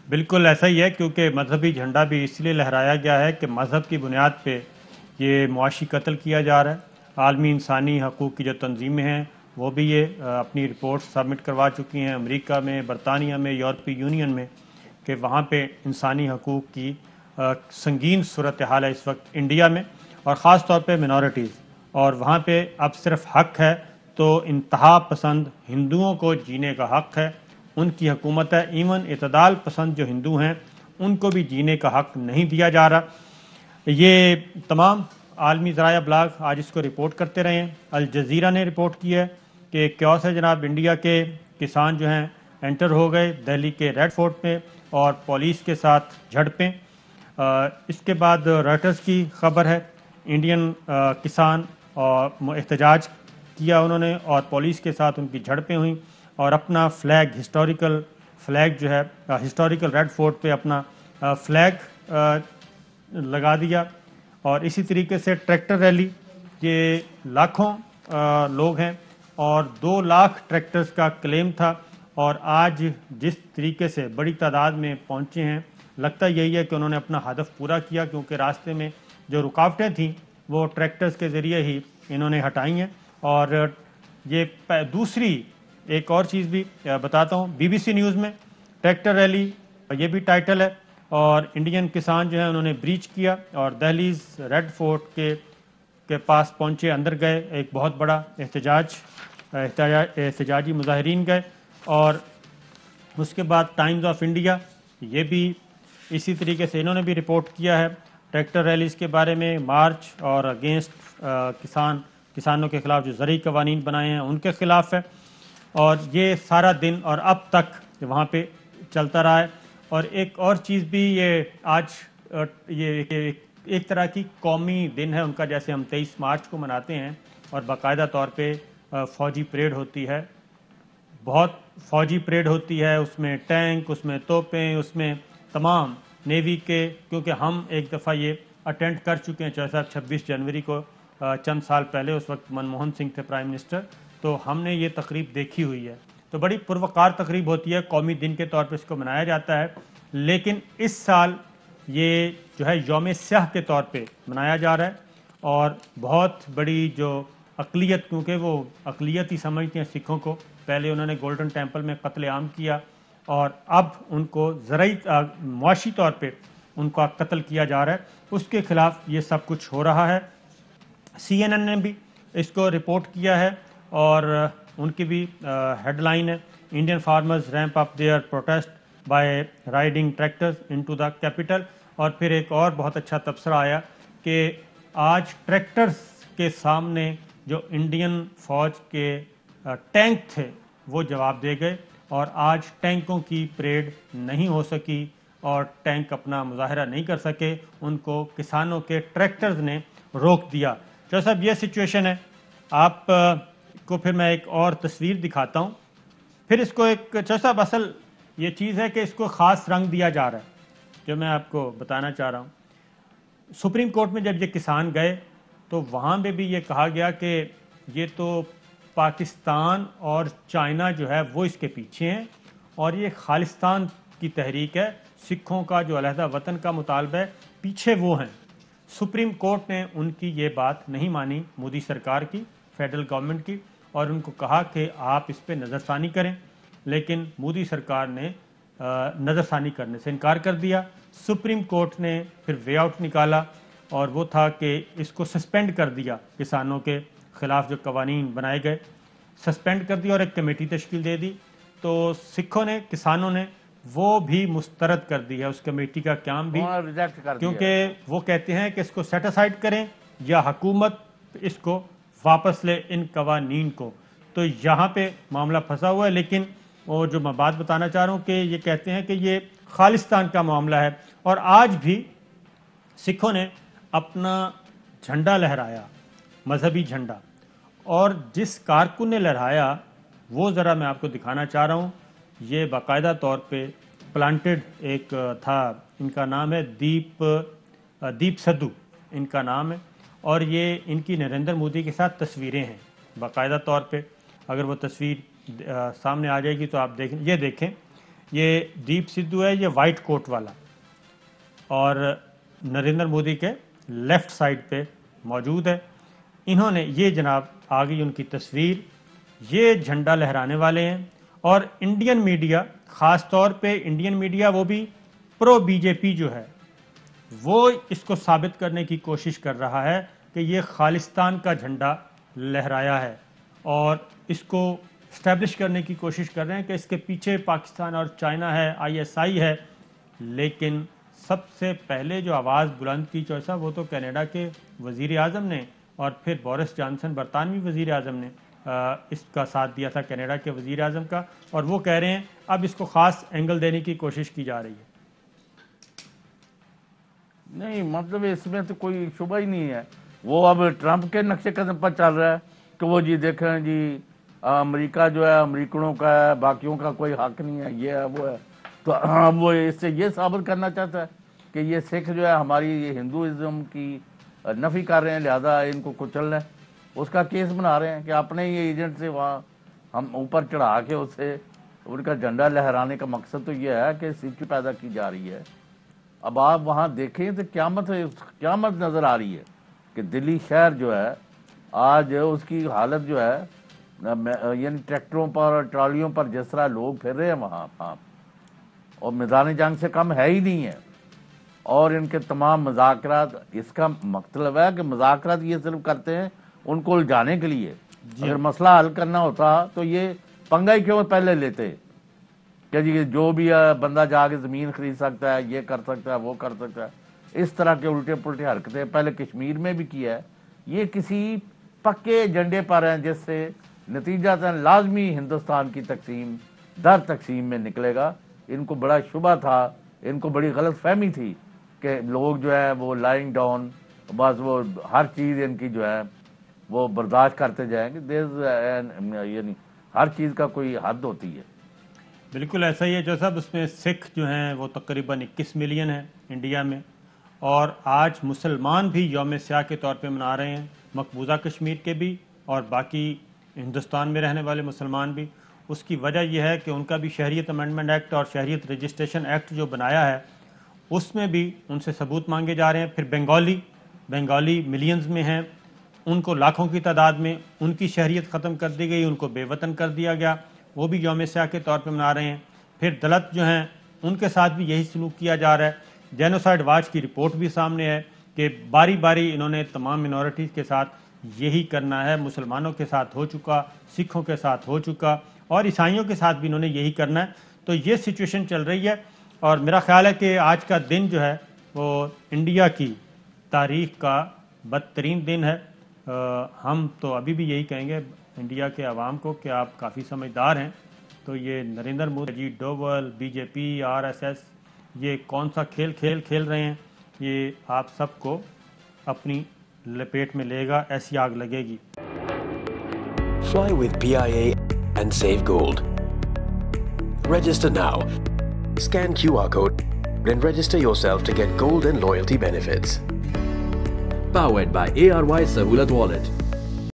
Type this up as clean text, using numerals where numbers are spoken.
بالکل ایسا ہی ہے، کیونکہ مذہبی جھنڈا بھی اس لیے لہرایا گیا ہے کہ مذہب کی بنیاد پہ یہ معاشی قتل کیا جا رہا ہے۔ عالمی انسانی حقوق کی جو تنظیمیں ہیں وہ بھی یہ اپنی رپورٹ سبمٹ کروا چکی ہیں، امریکہ میں، برطانیہ میں، یورپی یونین میں، کہ وہاں پہ انسانی حقوق کی سنگین صورتحال ہے اس وقت انڈیا میں، اور خاص طور پہ منورٹیز، اور وہاں پہ اب صرف حق ہے تو انتہا پسند ہندوؤں کو جینے کا حق ہے، ان کی حکومت ہے۔ ایون اعتدال پسند جو ہندو ہیں ان کو بھی جینے کا حق نہیں دیا جا رہا۔ یہ تمام عالمی ذرائع ابلاغ آج اس کو رپورٹ کرتے رہے ہیں۔ الجزیرہ نے رپورٹ کیا ہے کہ کیوس ہے جناب، انڈیا کے کسان جو ہیں انٹر ہو گئے دہلی کے ریڈ فورٹ میں اور پولیس کے ساتھ جھڑپیں۔ اس کے بعد رائٹرز کی خبر ہے، انڈین کسان اور احتجاج کیا انہوں نے اور پولیس کے ساتھ ان کی جھڑپیں ہوئیں، اور اپنا فلیگ، ہسٹوریکل فلیگ جو ہے، ہسٹوریکل ریڈ فورٹ پہ اپنا فلیگ لگا دیا۔ اور اسی طریقے سے ٹریکٹر ریلی، یہ لاکھوں لوگ ہیں اور 2 لاکھ ٹریکٹرز کا کلیم تھا، اور آج جس طریقے سے بڑی تعداد میں پہنچے ہیں، لگتا یہی ہے کہ انہوں نے اپنا ہدف پورا کیا، کیونکہ راستے میں جو رکاوٹیں تھیں وہ ٹریکٹرز کے ذریعے ہی انہوں نے ہٹائی ہیں۔ اور یہ دوسری ایک اور چیز بھی بتاتا ہوں، بی بی سی نیوز میں ٹریکٹر ریلی، یہ بھی ٹائٹل ہے، اور انڈین کسان جو ہیں انہوں نے بریچ کیا اور دہلیز ریڈ فورٹ کے پاس پہنچے، اندر گئے، ایک بہت بڑا احتجاجی مظاہرین گئے۔ اور اس کے بعد ٹائمز آف انڈیا، یہ بھی اسی طریقے سے انہوں نے بھی رپورٹ کیا ہے ٹریکٹر ریلیز کے بارے میں، مارچ اور اگینسٹ کسانوں کے خلاف جو زرعی قوانین بنائے ہیں ان کے خلاف ہے، اور یہ سارا دن اور اب تک وہاں پہ چلتا رہا ہے۔ اور ایک اور چیز بھی، یہ آج یہ ایک طرح کی قومی دن ہے ان کا، جیسے ہم 23 مارچ کو مناتے ہیں اور باقاعدہ طور پہ فوجی پریڈ ہوتی ہے، بہت فوجی پریڈ ہوتی ہے، اس میں ٹینک، اس میں توپیں، اس میں تمام نیوی کے، کیونکہ ہم ایک دفعہ یہ اٹینڈ کر چکے ہیں 26 جنوری کو، چند سال پہلے، اس وقت منموہن سنگھ تھے پرائم منسٹر، تو ہم نے یہ تقریب دیکھی ہوئی ہے۔ تو بڑی پروقار تقریب ہوتی ہے، قومی دن کے طور پہ اس کو منایا جاتا ہے، لیکن اس سال یہ جو ہے یوم سیاہ کے طور پہ منایا جا رہا ہے، اور بہت بڑی جو اقلیت، کیونکہ وہ اقلیت ہی سمجھتے ہیں سکھوں کو، پہلے انہوں نے گولڈن ٹیمپل میں قتل عام کیا اور اب ان کو زرعی معاشی طور پہ ان کا قتل کیا جا رہا ہے، اس کے خلاف یہ سب کچھ ہو رہا ہے۔ سی این این نے بھی اس کو رپورٹ کیا ہے، اور ان کی بھی ہیڈ لائن ہے، Indian farmers ramp up their protest by riding tractors into the capital. اور پھر ایک اور بہت اچھا تبصرہ آیا کہ آج ٹریکٹرز کے سامنے جو انڈین فوج کے ٹینک تھے وہ جواب دے گئے، اور آج ٹینکوں کی پریڈ نہیں ہو سکی اور ٹینک اپنا مظاہرہ نہیں کر سکے، ان کو کسانوں کے ٹریکٹرز نے روک دیا۔ جو صاحب یہ سچویشن ہے، آپ کو پھر میں ایک اور تصویر دکھاتا ہوں، پھر اس کو ایک صاحب اصل یہ چیز ہے کہ اس کو خاص رنگ دیا جا رہا ہے جو میں آپ کو بتانا چاہ رہا ہوں۔ سپریم کورٹ میں جب یہ کسان گئے تو وہاں پہ بھی یہ کہا گیا کہ یہ تو پاکستان اور چائنا جو ہے وہ اس کے پیچھے ہیں، اور یہ خالصتان کی تحریک ہے، سکھوں کا جو علیحدہ وطن کا مطالبہ ہے پیچھے وہ ہیں۔ سپریم کورٹ نے ان کی یہ بات نہیں مانی، مودی سرکار کی، فیڈرل گورنمنٹ کی، اور ان کو کہا کہ آپ اس پہ نظر ثانی کریں، لیکن مودی سرکار نے نظر ثانی کرنے سے انکار کر دیا۔ سپریم کورٹ نے پھر وے آؤٹ نکالا، اور وہ تھا کہ اس کو سسپینڈ کر دیا، کسانوں کے خلاف جو قوانین بنائے گئے سسپینڈ کر دیا اور ایک کمیٹی تشکیل دے دی۔ تو سکھوں نے، کسانوں نے وہ بھی مسترد کر دی ہے اس کمیٹی کا قیام بھی، کیونکہ وہ کہتے ہیں کہ اس کو سیٹ اسائڈ کریں یا حکومت اس کو واپس لے ان قوانین کو۔ تو یہاں پہ معاملہ پھنسا ہوا ہے، لیکن وہ جو میں بات بتانا چاہ رہا ہوں کہ یہ کہتے ہیں کہ یہ خالصتان کا معاملہ ہے، اور آج بھی سکھوں نے اپنا جھنڈا لہرایا، مذہبی جھنڈا، اور جس کارکن نے لہرایا وہ ذرا میں آپ کو دکھانا چاہ رہا ہوں۔ یہ باقاعدہ طور پہ پلانٹڈ ایک تھا، ان کا نام ہے دیپ سدھو ان کا نام ہے، اور یہ ان کی نریندر مودی کے ساتھ تصویریں ہیں باقاعدہ طور پہ۔ اگر وہ تصویر سامنے آ جائے گی تو آپ دیکھیں، یہ دیکھیں، یہ دیپ سدھو ہے، یہ وائٹ کوٹ والا، اور نریندر مودی کے لیفٹ سائڈ پہ موجود ہے. انہوں نے یہ جناب آ گئی ان کی تصویر، یہ جھنڈا لہرانے والے ہیں. اور انڈین میڈیا، خاص طور پہ انڈین میڈیا وہ بھی پرو بی جے پی جو ہے، وہ اس کو ثابت کرنے کی کوشش کر رہا ہے کہ یہ خالصتان کا جھنڈا لہرایا ہے، اور اس کو اسٹیبلش کرنے کی کوشش کر رہے ہیں کہ اس کے پیچھے پاکستان اور چائنا ہے، ISI ہے. لیکن سب سے پہلے جو آواز بلند کی چوسا وہ تو کینیڈا کے وزیر اعظم نے، اور پھر بورس جانسن برطانوی وزیر اعظم نے اس کا ساتھ دیا تھا، کینیڈا کے وزیر اعظم کا. اور وہ کہہ رہے ہیں اب اس کو خاص اینگل دینے کی کوشش کی جا رہی ہے. نہیں مطلب اس میں تو کوئی شبہ ہی نہیں ہے. وہ اب ٹرمپ کے نقش قدم پر چل رہا ہے کہ وہ جی دیکھیں جی امریکہ جو ہے امریکنوں کا ہے، باقیوں کا کوئی حق نہیں ہے، یہ ہے وہ ہے. تو وہ اس سے یہ ثابت کرنا چاہتا ہے کہ یہ سکھ جو ہے ہماری یہ ہندوازم کی نفی کر رہے ہیں، لہذا ان کو کچلنا ہے. اس کا کیس بنا رہے ہیں کہ اپنے یہ ایجنٹ سے وہاں ہم اوپر چڑھا کے اسے ان کا جھنڈا لہرانے کا مقصد تو یہ ہے کہ سچ پیدا کی جا رہی ہے. اب آپ وہاں دیکھیں تو قیامت نظر آ رہی ہے کہ دلی شہر جو ہے آج اس کی حالت جو ہے یعنی ٹریکٹروں پر ٹرالیوں پر جس طرح لوگ پھر رہے ہیں وہاں اور میدان جنگ سے کم ہے ہی نہیں ہے. اور ان کے تمام مذاکرات، اس کا مطلب ہے کہ مذاکرات یہ صرف کرتے ہیں ان کو الجھانے کے لیے. اگر مسئلہ حل کرنا ہوتا تو یہ پنگا ہی کیوں پہلے لیتے کہ جی جو بھی بندہ جا کے زمین خرید سکتا ہے، یہ کر سکتا ہے، وہ کر سکتا ہے. اس طرح کے الٹے پلٹے حرکتیں پہلے کشمیر میں بھی کیا ہے. یہ کسی پکے ایجنڈے پر ہیں جس سے نتیجہ لازمی ہندوستان کی تقسیم در تقسیم میں نکلے گا. ان کو بڑا شبہ تھا، ان کو بڑی غلط فہمی تھی کہ لوگ جو ہے وہ لائنگ ڈاؤن، بس وہ ہر چیز ان کی جو ہے وہ برداشت کرتے جائیں گے. یعنی ہر چیز کا کوئی حد ہوتی ہے. بالکل ایسا ہی ہے جو صاحب. اس میں سکھ جو ہیں وہ تقریباً 21 ملین ہیں انڈیا میں، اور آج مسلمان بھی یوم سیاہ کے طور پہ منا رہے ہیں، مقبوضہ کشمیر کے بھی اور باقی ہندوستان میں رہنے والے مسلمان بھی. اس کی وجہ یہ ہے کہ ان کا بھی شہریت امینڈمنٹ ایکٹ اور شہریت رجسٹریشن ایکٹ جو بنایا ہے اس میں بھی ان سے ثبوت مانگے جا رہے ہیں. پھر بنگالی ملینز میں ہیں، ان کو لاکھوں کی تعداد میں ان کی شہریت ختم کر دی گئی، ان کو بے وطن کر دیا گیا، وہ بھی یوم سیاہ کے طور پہ منا رہے ہیں. پھر دلت جو ہیں ان کے ساتھ بھی یہی سلوک کیا جا رہا ہے. جینوسائیڈ واچ کی رپورٹ بھی سامنے ہے کہ باری باری انہوں نے تمام منورٹیز کے ساتھ یہی کرنا ہے. مسلمانوں کے ساتھ ہو چکا، سکھوں کے ساتھ ہو چکا، اور عیسائیوں کے ساتھ بھی انہوں نے یہی کرنا ہے. تو یہ سچویشن چل رہی ہے، اور میرا خیال ہے کہ آج کا دن جو ہے وہ انڈیا کی تاریخ کا بدترین دن ہے. ہم تو ابھی بھی یہی کہیں گے انڈیا کے عوام کو کہ آپ کافی سمجھدار ہیں. تو یہ Narendra Modi, Ajit dual, BJP، RSS یہ کون سا کھیل رہے ہیں، یہ آپ سب کو اپنی لپیٹ میں لے گا، ایسی آگ لگے گی. Fly with PIA and save gold. Register now. Scan QR code and register yourself to get gold and loyalty benefits. Powered by ARY Sahulat Wallet.